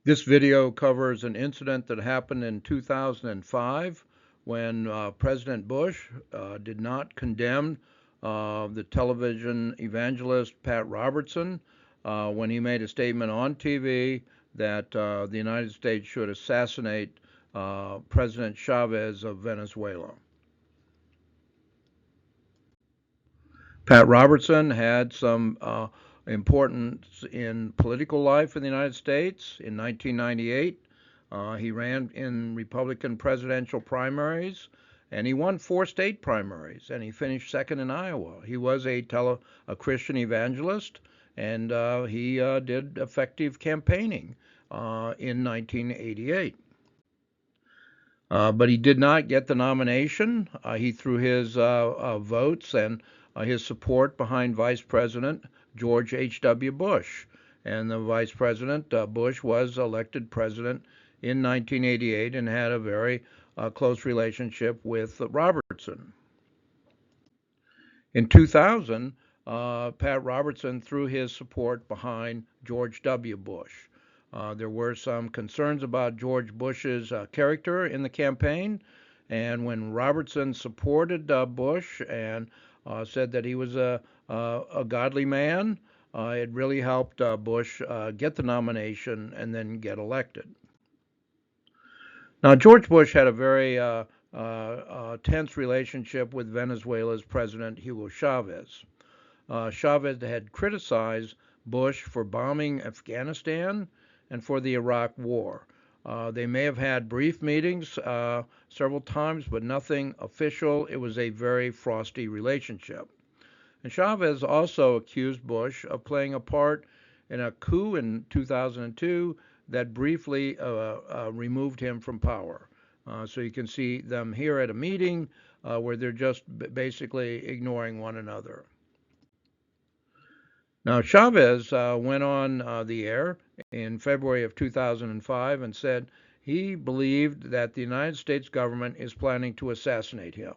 This video covers an incident that happened in 2005 when President Bush did not condemn the television evangelist Pat Robertson when he made a statement on TV that the United States should assassinate President Chavez of Venezuela. Pat Robertson had some importance in political life in the United States. In 1998, he ran in Republican presidential primaries, and he won 4 state primaries, and he finished second in Iowa. He was a Christian evangelist, and he did effective campaigning in 1988. But he did not get the nomination. He threw his votes and his support behind Vice President George H.W. Bush. And the Vice President Bush was elected president in 1988 and had a very close relationship with Robertson. In 2000, Pat Robertson threw his support behind George W. Bush. There were some concerns about George Bush's character in the campaign, and when Robertson supported Bush and said that he was a godly man, it really helped Bush get the nomination and then get elected. Now, George Bush had a very tense relationship with Venezuela's President Hugo Chavez. Chavez had criticized Bush for bombing Afghanistan and for the Iraq War. They may have had brief meetings several times, but nothing official. It was a very frosty relationship. And Chavez also accused Bush of playing a part in a coup in 2002 that briefly removed him from power. So you can see them here at a meeting where they're just basically ignoring one another. Now, Chavez went on the air in February of 2005 and said he believed that the United States government is planning to assassinate him.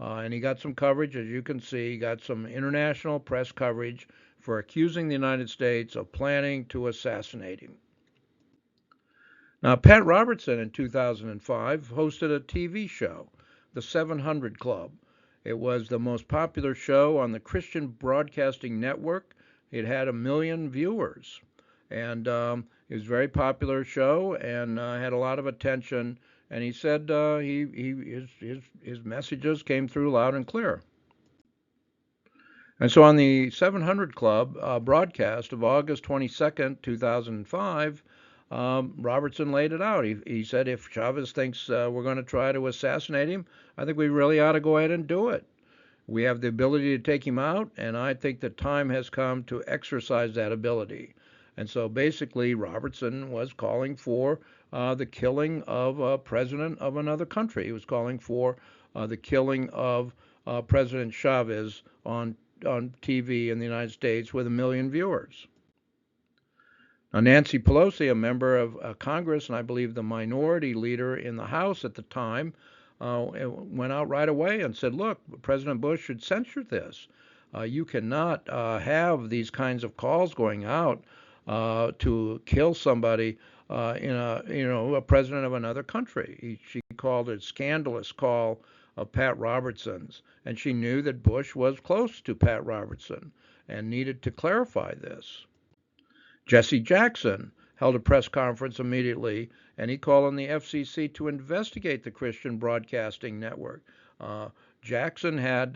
And he got some coverage, as you can see. He got some international press coverage for accusing the United States of planning to assassinate him. Now, Pat Robertson in 2005 hosted a TV show, The 700 Club. It was the most popular show on the Christian Broadcasting Network. It had 1 million viewers, and it was a very popular show and had a lot of attention. And he said his messages came through loud and clear. And so on the 700 Club broadcast of August 22nd, 2005, Robertson laid it out. He said, if Chavez thinks we're going to try to assassinate him, I think we really ought to go ahead and do it. We have the ability to take him out, and I think the time has come to exercise that ability. And so basically, Robertson was calling for the killing of a president of another country. He was calling for the killing of President Chavez on TV in the United States with 1 million viewers. Now, Nancy Pelosi, a member of Congress, and I believe the minority leader in the House at the time, went out right away and said, look, President Bush should censor this. You cannot have these kinds of calls going out to kill somebody a president of another country. She called it a scandalous call of Pat Robertson's, and she knew that Bush was close to Pat Robertson and needed to clarify this. Jesse Jackson held a press conference immediately, and he called on the FCC to investigate the Christian Broadcasting Network. Jackson had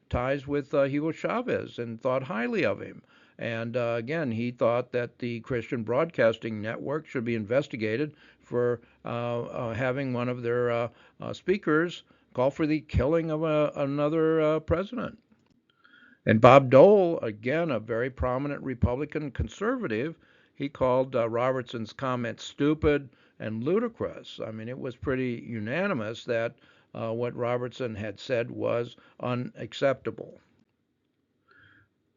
ties with Hugo Chavez and thought highly of him. And again, he thought that the Christian Broadcasting Network should be investigated for having one of their speakers call for the killing of another president. And Bob Dole, again, a very prominent Republican conservative, he called Robertson's comments stupid and ludicrous. I mean, it was pretty unanimous that what Robertson had said was unacceptable.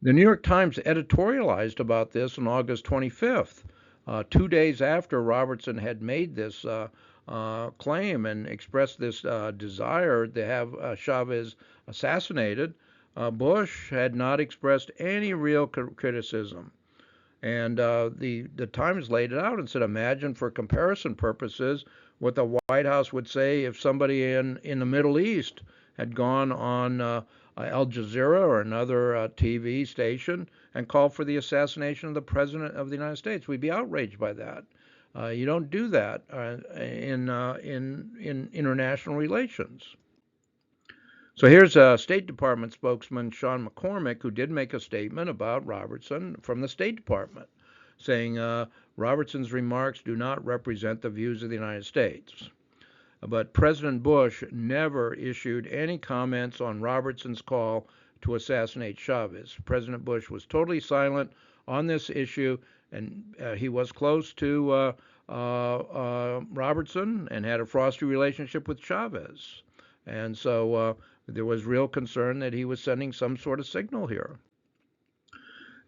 The New York Times editorialized about this on August 25th, 2 days after Robertson had made this claim and expressed this desire to have Chavez assassinated. Bush had not expressed any real criticism. And the Times laid it out and said, imagine for comparison purposes what the White House would say if somebody in the Middle East had gone on Al Jazeera or another TV station and called for the assassination of the President of the United States. We'd be outraged by that. You don't do that in international relations. So here's a State Department spokesman, Sean McCormick, who did make a statement about Robertson from the State Department, saying Robertson's remarks do not represent the views of the United States. But President Bush never issued any comments on Robertson's call to assassinate Chavez. President Bush was totally silent on this issue, and he was close to Robertson and had a frosty relationship with Chavez. And so there was real concern that he was sending some sort of signal here.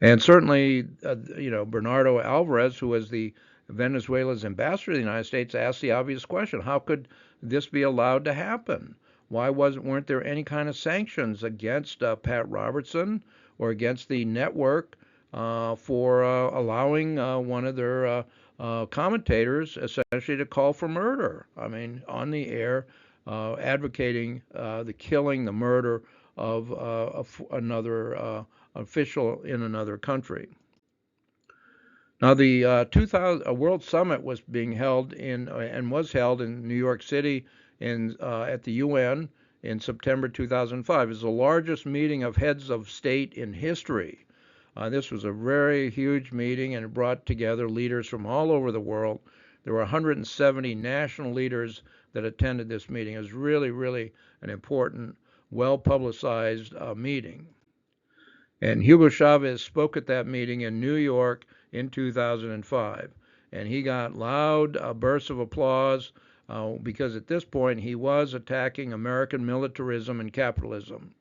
And certainly, Bernardo Alvarez, who was the Venezuela's ambassador to the United States, asked the obvious question: how could this be allowed to happen? Why weren't there any kind of sanctions against Pat Robertson or against the network for allowing one of their commentators essentially to call for murder? I mean, on the air, advocating the killing, the murder of another official in another country. Now, the 2000 World Summit was being held and was held in New York City at the UN in September 2005. It was the largest meeting of heads of state in history. This was a very huge meeting, and it brought together leaders from all over the world. There were 170 national leaders that attended this meeting. It was really, really an important, well-publicized meeting. And Hugo Chavez spoke at that meeting in New York in 2005. And he got loud bursts of applause because at this point he was attacking American militarism and capitalism.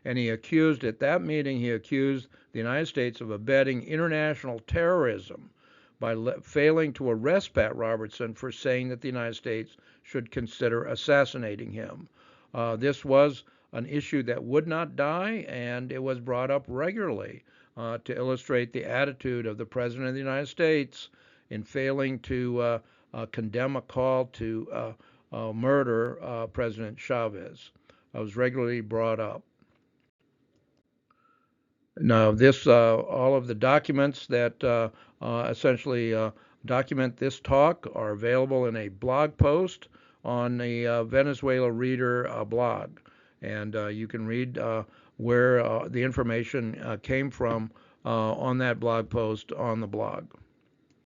And at that meeting, he accused the United States of abetting international terrorism by failing to arrest Pat Robertson for saying that the United States should consider assassinating him. This was an issue that would not die, and it was brought up regularly to illustrate the attitude of the President of the United States in failing to condemn a call to murder President Chavez. It was regularly brought up. Now, all of the documents that essentially document this talk are available in a blog post on the Venezuela Reader blog. And you can read where the information came from on that blog post on the blog.